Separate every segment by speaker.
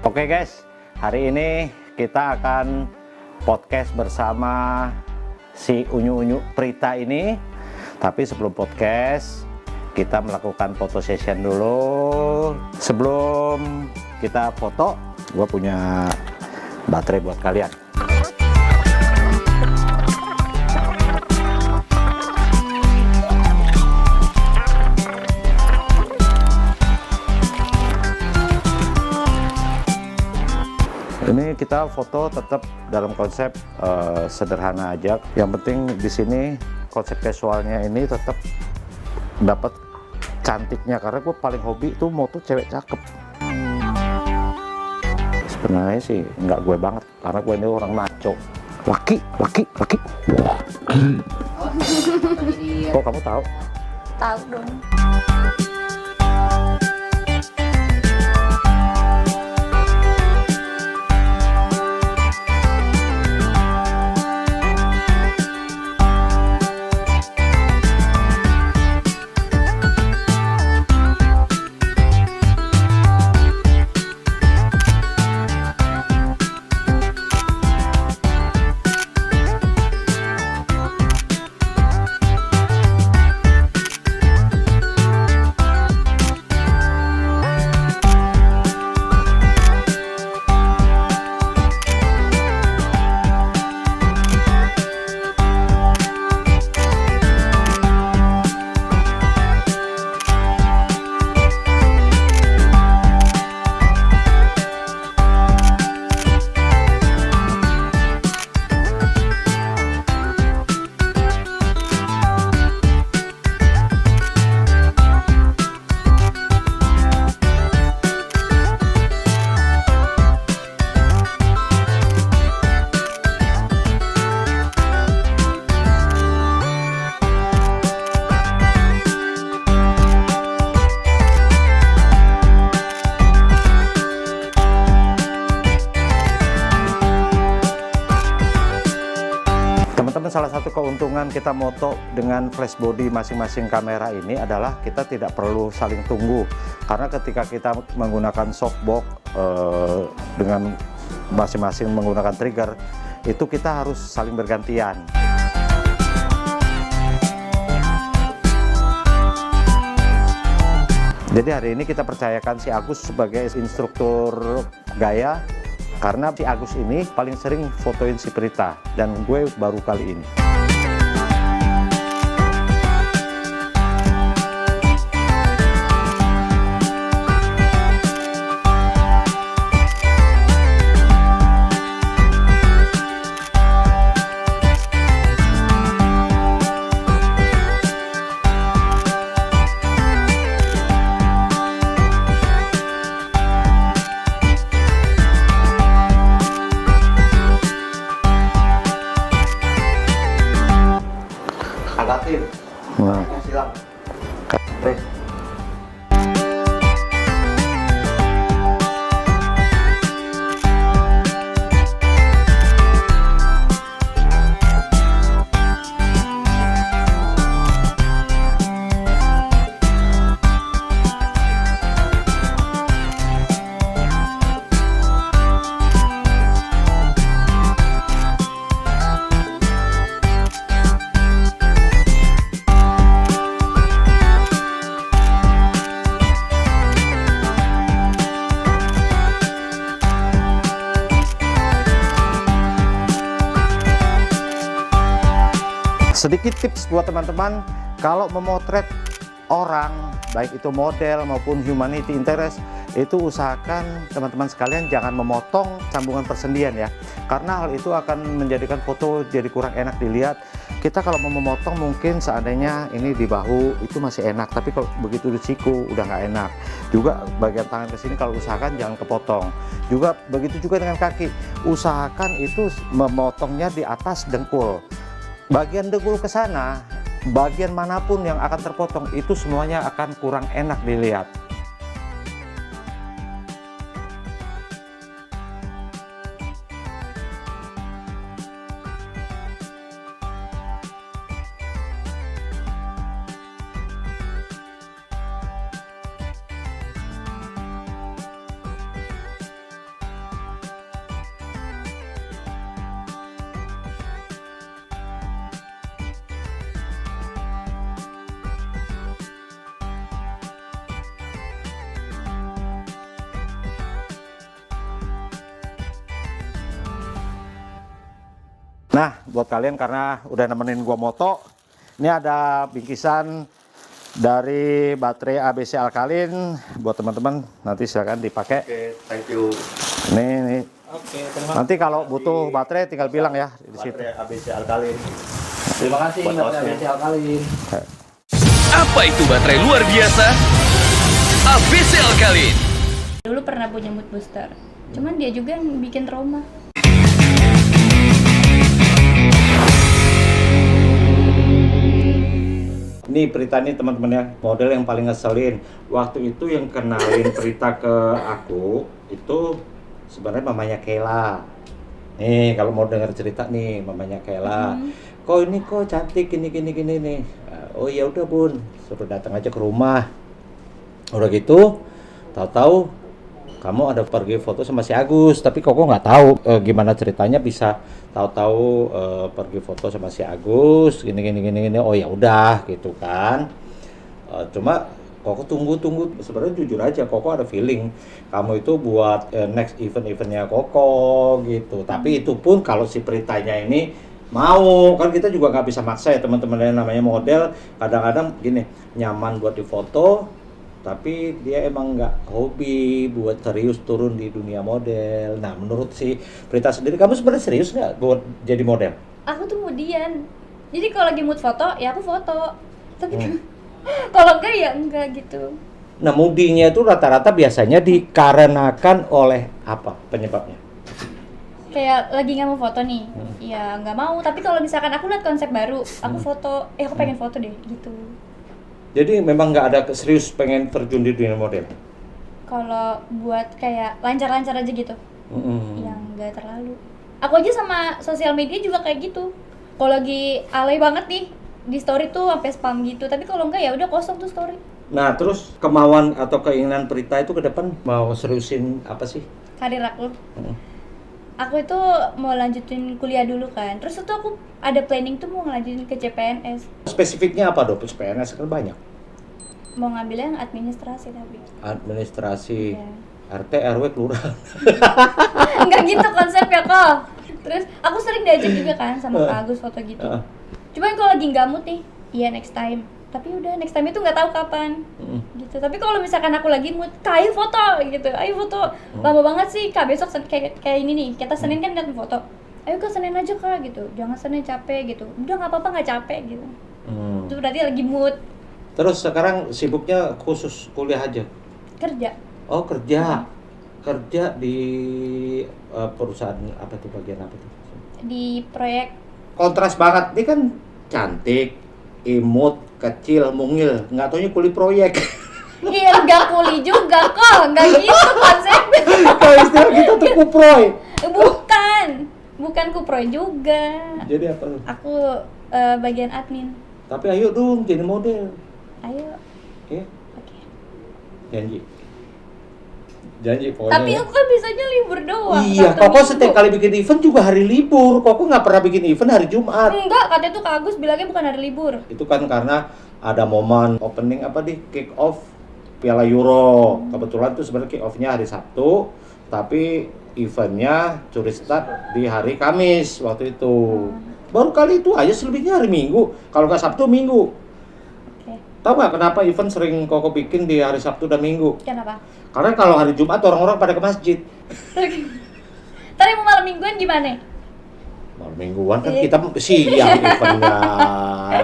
Speaker 1: Oke guys, hari ini kita akan podcast bersama si Unyu-Unyu Prita ini. Tapi sebelum podcast, kita melakukan foto session dulu. Sebelum kita foto, gue punya baterai buat kalian. Ini kita foto tetap dalam konsep sederhana aja. Yang penting di sini konsep casualnya ini tetap dapat cantiknya, karena gue paling hobi itu moto cewek cakep. Sebenarnya sih nggak gue banget, karena gue ini orang maco, laki. Kok kamu tahu?
Speaker 2: Tahu dong.
Speaker 1: Teman-teman, salah satu keuntungan kita moto dengan flash body masing-masing kamera ini adalah kita tidak perlu saling tunggu, karena ketika kita menggunakan softbox dengan masing-masing menggunakan trigger, itu kita harus saling bergantian. Jadi hari ini kita percayakan si Agus sebagai instruktur gaya, karena si Agus ini paling sering fotoin si Prita, dan gue baru kali ini. Nah. Silang. Sedikit tips buat teman-teman, kalau memotret orang, baik itu model maupun humanity interest, itu usahakan teman-teman sekalian jangan memotong sambungan persendian ya, karena hal itu akan menjadikan foto jadi kurang enak dilihat. Kita kalau mau memotong mungkin seandainya ini di bahu itu masih enak, tapi kalau begitu di siku udah nggak enak. Juga bagian tangan ke sini kalau usahakan jangan kepotong. Juga begitu juga dengan kaki, usahakan itu memotongnya di atas dengkul. Bagian dengkul ke sana, bagian manapun yang akan terpotong itu semuanya akan kurang enak dilihat. Nah, buat kalian karena udah nemenin gua moto, ini ada bingkisan dari baterai ABC Alkaline buat teman-teman, nanti silakan dipakai.
Speaker 2: Oke, thank you.
Speaker 1: Nih.
Speaker 2: Oke, terima kasih.
Speaker 1: Nanti kalau butuh baterai tinggal bilang ya di situ.
Speaker 2: Baterai ABC Alkaline.
Speaker 3: Terima kasih
Speaker 2: Buat
Speaker 3: baterai
Speaker 2: hostnya.
Speaker 3: ABC Alkaline.
Speaker 4: Apa itu baterai luar biasa? ABC Alkaline.
Speaker 5: Dulu pernah punya mood booster, cuman dia juga yang bikin trauma.
Speaker 1: Ini Prita nih teman-teman ya, model yang paling ngeselin. Waktu itu yang kenalin Prita ke aku itu sebenarnya mamanya Kela. Nih kalau mau dengar cerita nih mamanya Kela. Kok ini kok cantik gini nih. Oh ya udah Bun, suruh datang aja ke rumah. Udah gitu, tahu-tahu kamu ada pergi foto sama si Agus, tapi kok nggak tahu gimana ceritanya bisa tahu-tahu pergi foto sama si Agus gini. Oh ya udah gitu kan. Cuma Koko tunggu sebenarnya jujur aja Koko ada feeling kamu itu buat next eventnya Koko gitu. Tapi itu pun kalau si Pritanya ini mau, kan kita juga nggak bisa maksa ya teman-teman yang namanya model. Kadang-kadang gini, nyaman buat difoto tapi dia emang nggak hobi buat serius turun di dunia model. Nah menurut si Prita sendiri, kamu sebenarnya serius nggak buat jadi model?
Speaker 5: Aku tuh kemudian, jadi kalau lagi mood foto ya aku foto, tapi kalau enggak ya enggak gitu.
Speaker 1: Nah moodinya itu rata-rata biasanya dikarenakan oleh apa penyebabnya?
Speaker 5: Kayak lagi nggak mau foto nih, ya nggak mau. Tapi kalau misalkan aku lihat konsep baru, aku foto, aku pengen foto deh gitu.
Speaker 1: Jadi memang nggak ada serius pengen terjun di dunia model?
Speaker 5: Kalau buat kayak lancar-lancar aja gitu, yang nggak terlalu. Aku aja sama sosial media juga kayak gitu. Kalau lagi alay banget nih di story tuh sampai spam gitu. Tapi kalau enggak ya udah kosong tuh story.
Speaker 1: Nah terus kemauan atau keinginan Prita itu ke depan mau seriusin apa sih?
Speaker 5: Karir aku. Aku itu mau lanjutin kuliah dulu kan. Terus itu aku ada planning tuh mau ngelanjutin ke CPNS.
Speaker 1: Spesifiknya apa dok? PNS kan banyak.
Speaker 5: Mau ngambilnya yang administrasi tapi.
Speaker 1: Administrasi,
Speaker 5: Iya.
Speaker 1: RT, RW, kelurahan.
Speaker 5: Enggak gitu konsepnya kok. Terus aku sering diajak juga kan sama Kak Agus foto gitu. Cuman kalau lagi nggak mood nih, iya next time. Tapi udah next time itu nggak tahu kapan. Gitu. Tapi kalau misalkan aku lagi mood, Kak ayo foto gitu. Ayo foto. Lama banget sih Kak, besok kayak ini nih. Kita Senin kan lihat foto. Ayo ke Senin aja Kak gitu. Jangan Senin capek gitu. Udah nggak apa-apa nggak capek gitu. Itu berarti lagi mood
Speaker 1: Terus sekarang sibuknya khusus kuliah aja?
Speaker 5: kerja.
Speaker 1: Oh kerja. Kerja di perusahaan apa tuh, bagian apa tuh?
Speaker 5: Di proyek.
Speaker 1: Kontras banget, ini kan cantik, imut, kecil, mungil, nggak taunya kuli proyek.
Speaker 5: Iya enggak kuli juga kok. Enggak gitu konsepnya.
Speaker 1: Kalau istilah kita tuh kuproy.
Speaker 5: Bukan kuproy juga.
Speaker 1: Jadi apa tuh?
Speaker 5: Aku bagian admin.
Speaker 1: Tapi ayo dong jadi model.
Speaker 5: Ayo.
Speaker 1: Ya,
Speaker 5: Oke.
Speaker 1: janji pokoknya.
Speaker 5: Tapi
Speaker 1: ya.
Speaker 5: aku kan bisanya libur doang.
Speaker 1: Iya,
Speaker 5: Sabtu
Speaker 1: Koko
Speaker 5: Minggu.
Speaker 1: setiap kali bikin event juga hari libur. Koko nggak pernah bikin event hari Jumat.
Speaker 5: Enggak, katanya tuh Kak Agus bilangnya bukan hari libur.
Speaker 1: Itu kan karena ada momen opening apa di kick off Piala Euro. Kebetulan tuh sebenarnya kick off-nya hari Sabtu, tapi eventnya curi start di hari Kamis waktu itu. Baru kali itu aja, selebihnya hari Minggu. Kalau nggak Sabtu, Minggu.
Speaker 5: Oke.
Speaker 1: Tahu nggak kenapa event sering Koko bikin di hari Sabtu dan Minggu?
Speaker 5: Kenapa?
Speaker 1: Karena kalau hari Jumat orang-orang pada ke masjid.
Speaker 5: Tadi mau malam mingguan gimana?
Speaker 1: Malam mingguan kan kita siang eventnya,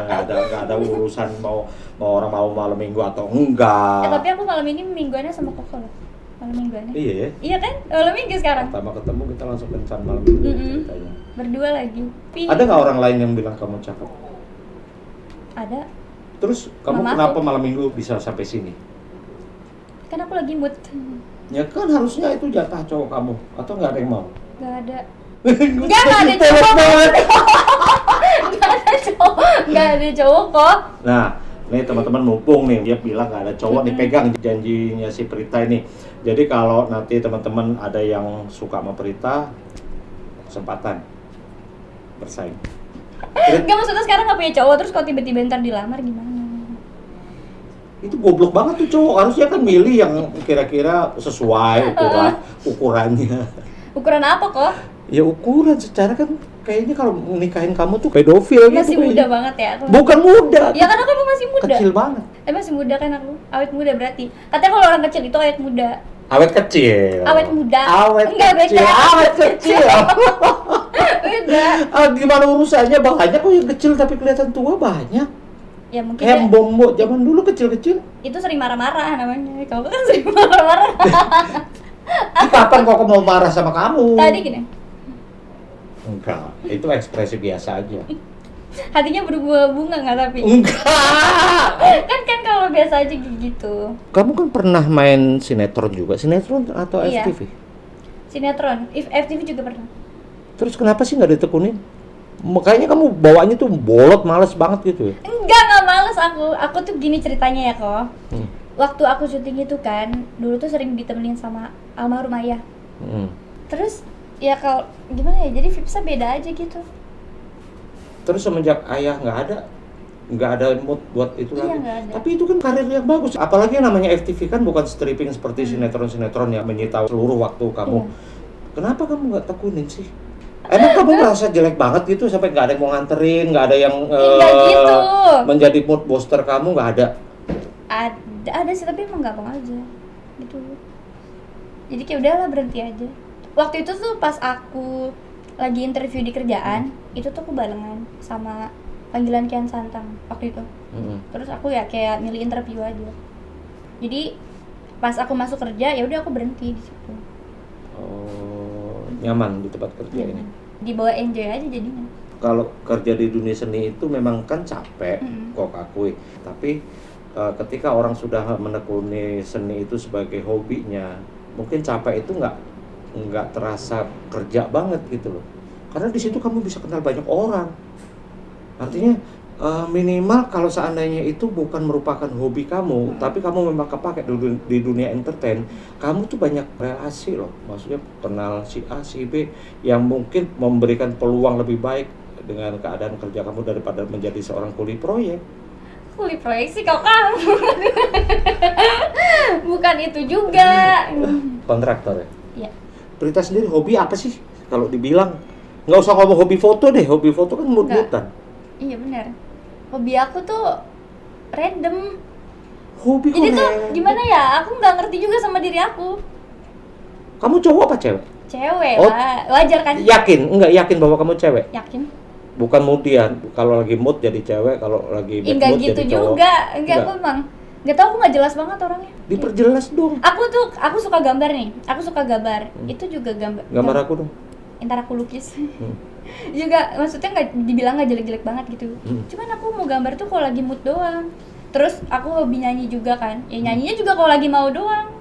Speaker 1: nggak ada urusan mau orang mau malam minggu atau enggak.
Speaker 5: Tapi aku malam ini mingguannya sama Koko loh. Malam mingguannya.
Speaker 1: Iya ya.
Speaker 5: Iya kan? Malam minggu sekarang.
Speaker 1: Pertama ketemu kita langsung kencan malam minggu ceritanya.
Speaker 5: Berdua lagi.
Speaker 1: Ada nggak orang lain yang bilang kamu cakep?
Speaker 5: Ada.
Speaker 1: Terus kamu
Speaker 5: Mama
Speaker 1: kenapa
Speaker 5: aku.
Speaker 1: malam minggu bisa sampai sini?
Speaker 5: Kan aku lagi mood.
Speaker 1: Ya kan harusnya itu jatah cowok kamu, atau nggak ada yang mau?
Speaker 5: Gak ada. Enggak ada cowok. Enggak ada cowok kok.
Speaker 1: Nah, nih teman-teman mumpung nih, dia bilang nggak ada cowok nih, pegang janjinya si Prita ini. Jadi kalau nanti teman-teman ada yang suka sama Prita, kesempatan bersaing.
Speaker 5: Enggak, maksudnya sekarang gak punya cowok, terus kalau tiba-tiba ntar dilamar gimana?
Speaker 1: Itu goblok banget tuh cowok, harusnya kan milih yang kira-kira sesuai ukurannya.
Speaker 5: Ukuran apa kok?
Speaker 1: Ya ukuran secara kan kayaknya kalau nikahin kamu tuh pedofil
Speaker 5: Masih
Speaker 1: gitu.
Speaker 5: muda
Speaker 1: kayaknya.
Speaker 5: banget ya aku.
Speaker 1: Bukan muda.
Speaker 5: Ya kan aku emang masih muda.
Speaker 1: Kecil banget.
Speaker 5: Masih muda kan aku. Awet muda berarti. Katanya kalau orang kecil itu awet muda.
Speaker 1: Awet kecil.
Speaker 5: Awet muda.
Speaker 1: Awet
Speaker 5: Enggak,
Speaker 1: kecil.
Speaker 5: beda.
Speaker 1: Awet kecil.
Speaker 5: Beda.
Speaker 1: Gimana urusannya? Banyak kok yang kecil tapi kelihatan tua banyak.
Speaker 5: Ya mungkin
Speaker 1: Kayak Bombo zaman dulu kecil-kecil.
Speaker 5: itu sering marah-marah namanya. Kamu kan sering marah-marah.
Speaker 1: Kapan kok mau marah sama kamu?
Speaker 5: Tadi gini.
Speaker 1: Enggak, itu ekspresi biasa aja.
Speaker 5: Hatinya berbunga-bunga nggak tapi?
Speaker 1: Enggak.
Speaker 5: kan kalau biasa aja gitu.
Speaker 1: Kamu kan pernah main sinetron juga, sinetron atau
Speaker 5: Iya.
Speaker 1: FTV?
Speaker 5: Sinetron, FTV juga pernah.
Speaker 1: Terus kenapa sih nggak ditekunin? Makanya kamu bawaannya tuh bolot, males banget gitu ya?
Speaker 5: Nggak males aku. Aku tuh gini ceritanya ya kok.
Speaker 1: Hmm.
Speaker 5: Waktu aku syuting itu kan, dulu tuh sering ditemenin sama almarhum ayah.
Speaker 1: Hmm.
Speaker 5: Terus ya kalau gimana ya, jadi vibesnya beda aja gitu.
Speaker 1: Terus semenjak ayah nggak ada mood buat itu
Speaker 5: Iya,
Speaker 1: lagi.
Speaker 5: nggak ada.
Speaker 1: Tapi itu kan karir yang bagus. Apalagi yang namanya FTV kan bukan stripping seperti sinetron-sinetron yang menyita seluruh waktu kamu.
Speaker 5: Iya.
Speaker 1: Kenapa kamu nggak tekunin sih? Emang kamu merasa jelek banget gitu sampai nggak ada yang mau nganterin, nggak ada yang
Speaker 5: Nggak gitu.
Speaker 1: menjadi mood booster kamu, nggak ada?
Speaker 5: Ada sih tapi emang gampang aja gitu. Jadi kayak udahlah berhenti aja. Waktu itu tuh pas aku lagi interview di kerjaan, itu tuh aku barengan sama panggilan Kian Santang waktu itu. Terus aku ya kayak milih interview aja. Jadi pas aku masuk kerja ya udah aku berhenti di situ.
Speaker 1: Oh, nyaman di tempat kerja ini.
Speaker 5: Dibawa enjoy aja jadinya.
Speaker 1: Kalau kerja di dunia seni itu memang kan capek,
Speaker 5: Mm-mm.
Speaker 1: kok akui. Tapi ketika orang sudah menekuni seni itu sebagai hobinya, mungkin capek itu nggak terasa kerja banget gitu loh. Karena di situ kamu bisa kenal banyak orang. Artinya minimal kalau seandainya itu bukan merupakan hobi kamu, tapi kamu memang kepake di dunia entertain, kamu tuh banyak relasi loh. Maksudnya kenal si A, si B yang mungkin memberikan peluang lebih baik dengan keadaan kerja kamu daripada menjadi seorang kuli proyek.
Speaker 5: Kuli proyek sih kau kamu. Bukan itu juga.
Speaker 1: Kontraktor ya?
Speaker 5: Iya.
Speaker 1: Prita sendiri hobi apa sih? Kalau dibilang, nggak usah ngomong hobi foto deh, hobi foto kan mut-mutan.
Speaker 5: Iya benar. Hobi aku tuh random.
Speaker 1: Hobi
Speaker 5: Jadi tuh
Speaker 1: kok
Speaker 5: gimana ya? Aku nggak ngerti juga sama diri aku.
Speaker 1: Kamu cowok apa cewek?
Speaker 5: Cewek
Speaker 1: Oh.
Speaker 5: lah, wajar kan?
Speaker 1: Yakin? Enggak yakin bahwa kamu cewek?
Speaker 5: Yakin?
Speaker 1: Bukan moodian, kalau lagi mood jadi cewek, kalau lagi bad
Speaker 5: Enggak
Speaker 1: mood
Speaker 5: gitu
Speaker 1: jadi cowok.
Speaker 5: juga. Enggak, aku emang nggak tahu, aku nggak jelas banget orangnya.
Speaker 1: Diperjelas dong.
Speaker 5: Aku suka gambar nih. Aku suka gambar. Itu juga
Speaker 1: Gambar aku dong.
Speaker 5: Ntar aku lukis. Juga maksudnya nggak dibilang nggak jelek-jelek banget gitu. Cuman aku mau gambar tuh kalau lagi mood doang. Terus aku hobi nyanyi juga kan. Ya nyanyinya juga kalau lagi mau doang.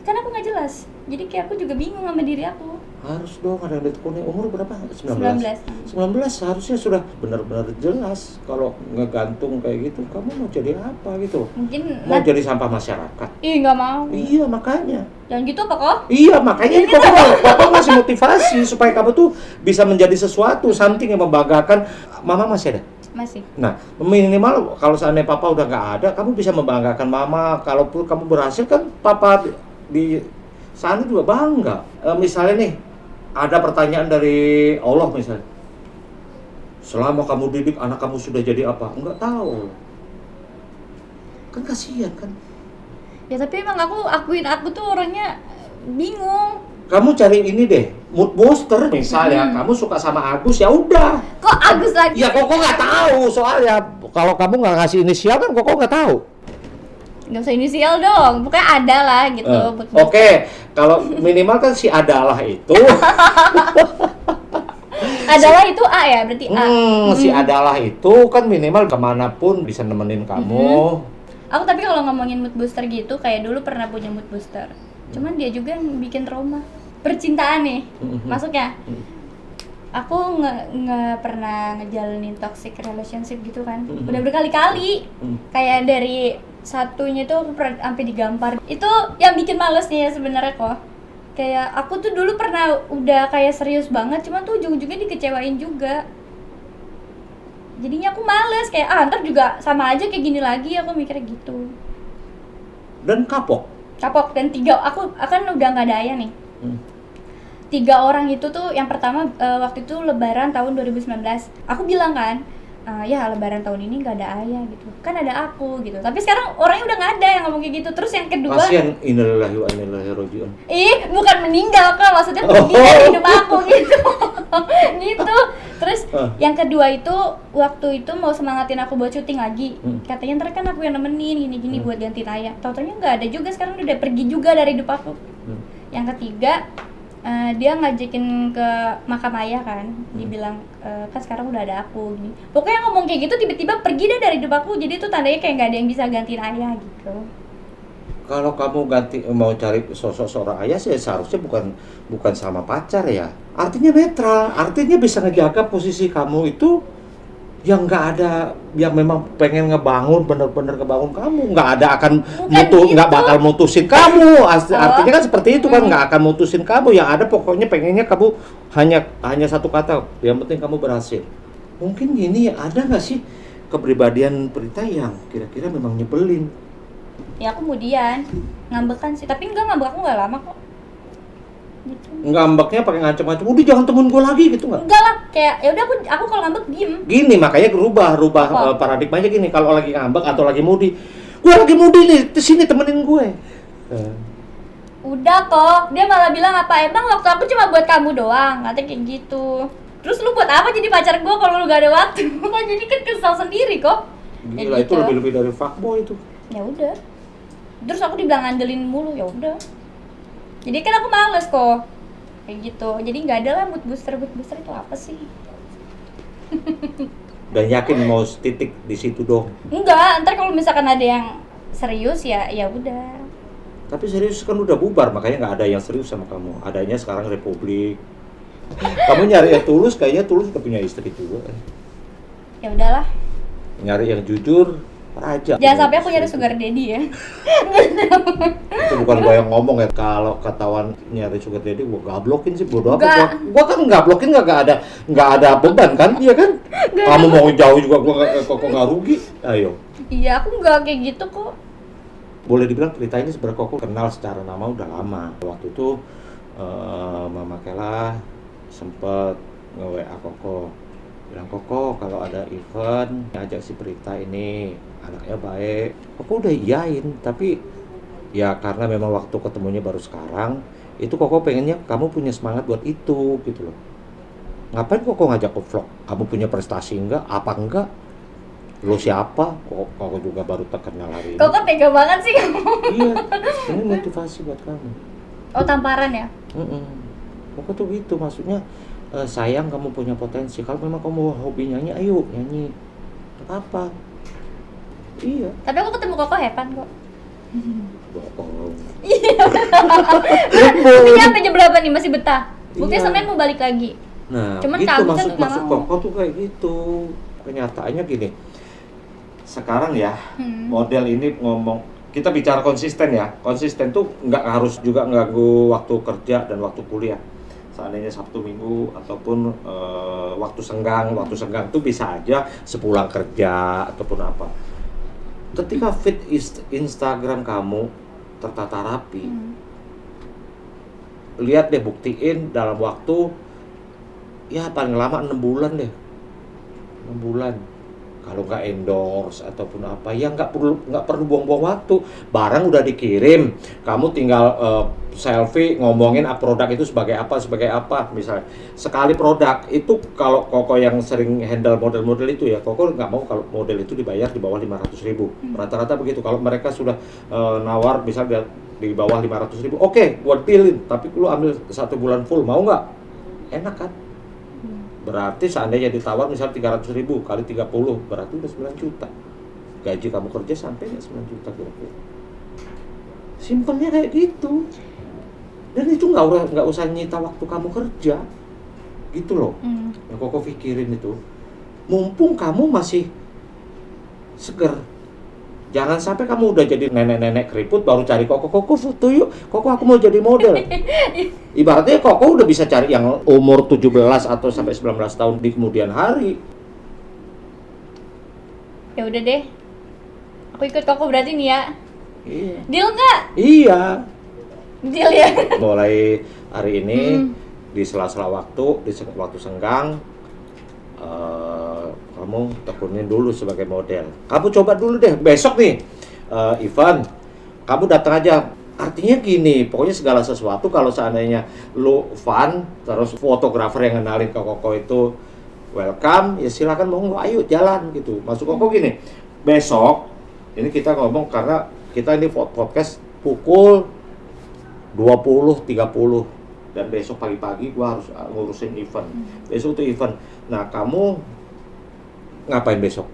Speaker 5: Kan aku nggak jelas. Jadi kayak aku juga bingung sama diri aku.
Speaker 1: Harus dong ada yang ditekuni. Umur berapa? 19.
Speaker 5: 19.
Speaker 1: Seharusnya sudah benar-benar jelas. Kalau ngegantung kayak gitu, kamu mau jadi apa gitu?
Speaker 5: Mungkin
Speaker 1: Mau jadi sampah masyarakat?
Speaker 5: Ih, nggak mau.
Speaker 1: Iya, makanya.
Speaker 5: Jangan gitu apa kok?
Speaker 1: Iya, makanya ini Bapak ngasih motivasi supaya kamu tuh bisa menjadi sesuatu, something yang membanggakan. Mama masih ada?
Speaker 5: Masih.
Speaker 1: Nah, minimal kalau seandainya Papa udah nggak ada, kamu bisa membanggakan Mama. Kalaupun kamu berhasil kan Papa di sana juga bangga. Misalnya nih, ada pertanyaan dari Allah misalnya. Selama kamu didik anak kamu sudah jadi apa? Enggak tahu. Kan kasihan kan.
Speaker 5: Ya tapi emang aku tuh orangnya bingung.
Speaker 1: Kamu cari ini deh, mood booster misalnya. Kamu suka sama Agus ya udah.
Speaker 5: Kok Agus lagi?
Speaker 1: Ya Koko nggak tahu soalnya. Kalau kamu nggak ngasih inisial kan Koko nggak tahu.
Speaker 5: Nggak usah inisial dong, pokoknya ada lah gitu.
Speaker 1: Oke, kalau minimal kan si adalah itu.
Speaker 5: Adalah itu A ya, berarti A.
Speaker 1: Si adalah itu kan minimal kemanapun bisa nemenin kamu.
Speaker 5: Aku tapi kalau ngomongin mood booster gitu, kayak dulu pernah punya mood booster. Cuman dia juga yang bikin trauma. Percintaan nih, masuknya. Aku nggak pernah ngejalanin toxic relationship gitu kan. Udah berkali-kali. Kayak dari satunya tuh aku pernah sampai digampar. Itu yang bikin males nih ya sebenarnya kok. Kayak aku tuh dulu pernah udah kayak serius banget, cuman tuh ujung-ujungnya dikecewain juga. Jadinya aku males, kayak ntar juga sama aja kayak gini lagi, aku mikirnya gitu.
Speaker 1: Dan kapok.
Speaker 5: Dan 3, aku akan udah nggak ada ayah nih. 3 orang itu tuh yang pertama waktu itu lebaran tahun 2019 aku bilang kan ya lebaran tahun ini nggak ada ayah gitu kan ada aku gitu tapi sekarang orangnya udah nggak ada yang ngomong kayak gitu. Terus yang kedua
Speaker 1: Kasian, innalillahi wa inna ilaihi raji'un.
Speaker 5: bukan meninggal kan maksudnya pergi dari hidup aku gitu gitu. Terus yang kedua itu waktu itu mau semangatin aku buat syuting lagi katanya ntar kan aku yang nemenin gini-gini buat gantiin ayah. Tau-taunya nggak ada juga, sekarang udah pergi juga dari hidup aku. Yang ketiga dia ngajakin ke makam ayah kan, dibilang kan sekarang udah ada aku gini. Pokoknya ngomong kayak gitu tiba-tiba pergi deh dari hidup aku. Jadi itu tandanya kayak nggak ada yang bisa gantiin ayah gitu.
Speaker 1: Kalau kamu mau cari sosok seorang ayah sih seharusnya bukan sama pacar ya. Artinya netral, artinya bisa ngejaga posisi kamu itu yang nggak ada, yang memang pengen ngebangun, bener-bener ngebangun kamu, nggak ada akan nggak bakal mutusin kamu. Artinya kan seperti itu kan, nggak akan mutusin kamu. Yang ada pokoknya pengennya kamu hanya satu kata, yang penting kamu berhasil. Mungkin gini, ada nggak sih kepribadian Prita yang kira-kira memang nyebelin?
Speaker 5: Ya kemudian ngambekan sih, tapi ngambek aku nggak lama kok. Gitu.
Speaker 1: Ngambeknya pakai ngancem-ngancem, udah jangan temuin gue lagi gitu nggak?
Speaker 5: Enggak lah, kayak ya udah aku kalau ngambek diem.
Speaker 1: Gini makanya rubah paradigmanya gini, kalau lagi ngambek atau lagi moody, gue lagi moody nih, sini temenin gue.
Speaker 5: Udah kok, dia malah bilang apa emang waktu aku cuma buat kamu doang, katanya kayak gitu. Terus lu buat apa jadi pacar gue kalau lu gak ada waktu? Kan jadi kan kesal sendiri kok.
Speaker 1: Gila, itu lebih dari fuckboy itu.
Speaker 5: Ya udah. Terus aku dibilang ngandelin mulu, ya udah. Jadi kan aku males kok. Kayak gitu. Jadi nggak ada lah mood booster itu apa sih?
Speaker 1: Dan yakin mau titik di situ dong?
Speaker 5: Enggak, ntar kalau misalkan ada yang serius ya udah.
Speaker 1: Tapi serius kan udah bubar, makanya nggak ada yang serius sama kamu. Adanya sekarang Republik. Kamu nyari yang tulus, kayaknya tulus udah punya istri juga.
Speaker 5: Ya udahlah.
Speaker 1: Nyari yang jujur, raja.
Speaker 5: Jangan sampai aku nyari sugar daddy ya.
Speaker 1: Itu bukan gua yang ngomong ya. Kalau ketahuan nyari sugar daddy, gua gablokin sih, bodo apa. Gua kan gablokin nggak ada beban kan, iya kan? Kamu mau jauh juga gua nggak rugi. Ayo.
Speaker 5: Iya, aku nggak kayak gitu kok.
Speaker 1: Boleh dibilang Prita ini sebenarnya Koko kenal secara nama udah lama. Waktu itu Mama Kela sempet nge-WA Koko, bilang Koko kalau ada event ajak si Prita ini, anaknya baik. Koko udah iyain, tapi ya karena memang waktu ketemunya baru sekarang, itu Koko pengennya kamu punya semangat buat itu gitu loh. Ngapain Koko ngajak ke vlog? Kamu punya prestasi enggak? Apa enggak? Lo siapa? Koko juga baru terkenal hari ini.
Speaker 5: Kok tega banget sih kamu?
Speaker 1: Iya, ini motivasi buat kamu.
Speaker 5: Oh, tamparan ya?
Speaker 1: Koko tuh gitu, maksudnya sayang kamu punya potensi. Kalau memang kamu hobi nyanyi, ayo nyanyi. Apa? Iya.
Speaker 5: Tapi aku ketemu Koko Hepan kok.
Speaker 1: Bohong.
Speaker 5: Iya. Tapi sampai jam berapa nih masih betah? Buktinya Senin mau balik lagi.
Speaker 1: Nah,
Speaker 5: cuman
Speaker 1: gitu
Speaker 5: kamu
Speaker 1: maksud
Speaker 5: nggak mau.
Speaker 1: Koko tuh kayak gitu. Kenyataannya gini. Sekarang ya, model ini ngomong, kita bicara konsisten ya. Konsisten tuh nggak harus juga nganggu waktu kerja dan waktu kuliah. Seandainya Sabtu Minggu ataupun waktu senggang tuh bisa aja sepulang kerja ataupun apa. Ketika feed Instagram kamu tertata rapi, lihat deh, buktiin dalam waktu ya paling lama 6 bulan deh. 6 bulan. Kalau nggak endorse ataupun apa, ya nggak perlu buang-buang waktu. Barang udah dikirim, kamu tinggal selfie ngomongin produk itu sebagai apa. Misalnya sekali produk itu, kalau Koko yang sering handle model-model itu ya, Koko nggak mau kalau model itu dibayar di bawah 500.000. Rata-rata begitu. Kalau mereka sudah nawar misalnya di bawah 500.000, oke, buat dealin. Tapi lu ambil 1 bulan full, mau nggak? Enak kan? Berarti seandainya ditawar misal 300.000 kali 30, berarti udah 9 juta. Gaji kamu kerja sampai 9 juta kira-kira. Simpelnya kayak gitu. Dan itu nggak usah nyita waktu kamu kerja. Gitu loh. Yang Koko pikirin itu. Mumpung kamu masih seger. Jangan sampai kamu udah jadi nenek-nenek keriput baru cari Koko foto yuk. Koko aku mau jadi model. Ibaratnya Koko udah bisa cari yang umur 17 atau sampai 19 tahun di kemudian hari.
Speaker 5: Ya udah deh. Aku ikut Koko berarti nih ya.
Speaker 1: Iya.
Speaker 5: Deal nggak?
Speaker 1: Iya.
Speaker 5: Deal ya.
Speaker 1: Mulai hari ini di sela-sela waktu, waktu senggang, kamu tekunin dulu sebagai model. Kamu coba dulu deh, besok nih event, kamu datang aja. Artinya gini, pokoknya segala sesuatu kalau seandainya lu fun, terus fotografer yang kenalin ke Koko itu welcome, ya silakan monggo, ayo jalan gitu. Maksud Koko gini, besok ini kita ngomong karena kita ini podcast pukul 20.30 dan besok pagi-pagi gua harus ngurusin event. Besok tuh event. Nah, kamu ngapain besok?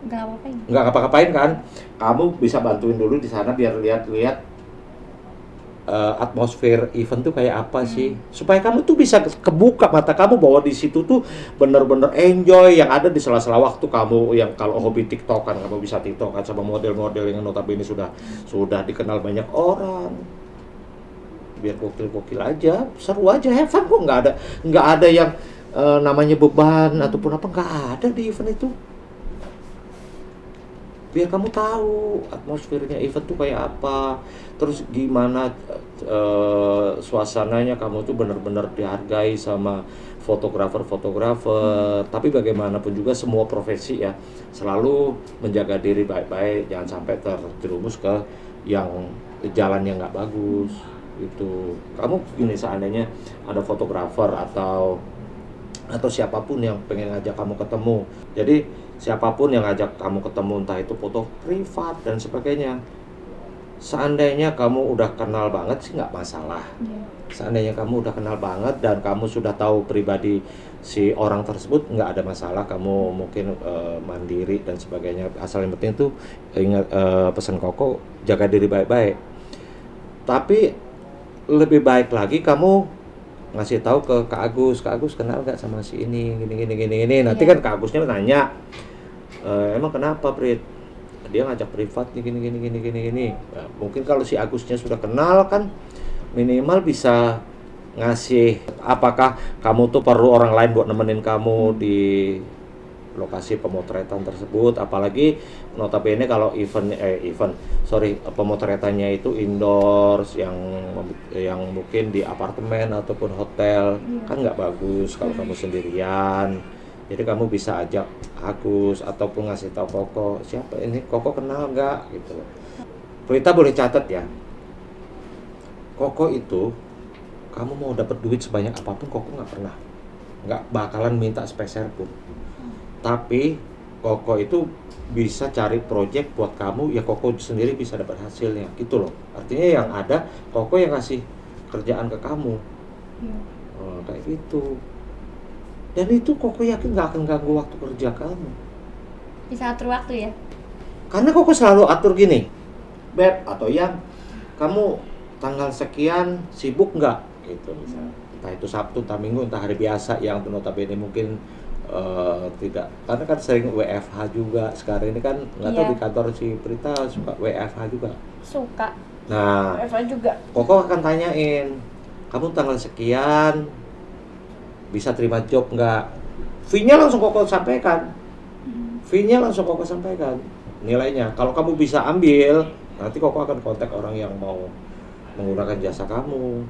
Speaker 5: Nggak apa-apain.
Speaker 1: Nggak ngapa-ngapain kan? Kamu bisa bantuin dulu di sana biar lihat-lihat atmosfer event tuh kayak apa sih, supaya kamu tuh bisa kebuka mata kamu bahwa di situ tuh bener-bener enjoy yang ada di sela-sela waktu kamu. Yang kalau hobi TikTok kan, kamu bisa TikTok kan sama model-model yang notabene sudah dikenal banyak orang. Biar gokil-gokil aja, seru aja, have fun kok. Nggak ada yang namanya beban ataupun apa, nggak ada di event itu. Biar kamu tahu atmosfernya event tuh kayak apa, terus gimana suasananya, kamu tuh benar-benar dihargai sama fotografer. Tapi bagaimanapun juga semua profesi ya selalu menjaga diri baik-baik, jangan sampai terjerumus ke yang jalan yang nggak bagus gitu. Kamu gini, seandainya ada fotografer atau siapapun yang pengen ngajak kamu ketemu, jadi siapapun yang ngajak kamu ketemu, entah itu foto privat dan sebagainya, seandainya kamu udah kenal banget sih nggak masalah. Seandainya kamu udah kenal banget dan kamu sudah tahu pribadi si orang tersebut, nggak ada masalah. Kamu mungkin mandiri dan sebagainya, asal yang penting tuh ingat pesan Koko, jaga diri baik-baik. Tapi lebih baik lagi kamu ngasih tahu ke Kak Agus kenal nggak sama si ini, gini. Nanti kan Kak Agusnya nanya, emang kenapa Prit? Dia ngajak privat nih, gini. Nah, mungkin kalau si Agusnya sudah kenal kan minimal bisa ngasih, apakah kamu tuh perlu orang lain buat nemenin kamu di lokasi pemotretan tersebut. Apalagi notabene kalau pemotretannya itu indoors, yang mungkin di apartemen ataupun hotel, kan nggak bagus kalau kamu sendirian. Jadi kamu bisa ajak Agus ataupun ngasih tahu Koko, siapa ini, Koko kenal nggak gitu. Prita boleh catat ya, Koko itu kamu mau dapat duit sebanyak apapun, Koko nggak bakalan minta speser pun. Tapi Koko itu bisa cari project buat kamu, ya Koko sendiri bisa dapat hasilnya gitu loh. Artinya yang ada Koko yang ngasih kerjaan ke kamu. Kayak gitu. Dan itu Koko yakin nggak akan ganggu waktu kerja kamu.
Speaker 5: Bisa atur waktu ya?
Speaker 1: Karena Koko selalu atur gini, Beb atau yang kamu tanggal sekian sibuk nggak gitu misalnya. Entah itu Sabtu, entah Minggu, entah hari biasa yang notabene mungkin tidak, karena kan sering WFH juga sekarang ini kan, nggak tahu di kantor si Prita suka WFH juga.
Speaker 5: Suka.
Speaker 1: Nah,
Speaker 5: WFH juga.
Speaker 1: Koko akan tanyain, kamu tanggal sekian bisa terima job nggak? Fee-nya langsung Koko sampaikan. Nilainya. Kalau kamu bisa ambil, nanti Koko akan kontak orang yang mau menggunakan jasa kamu.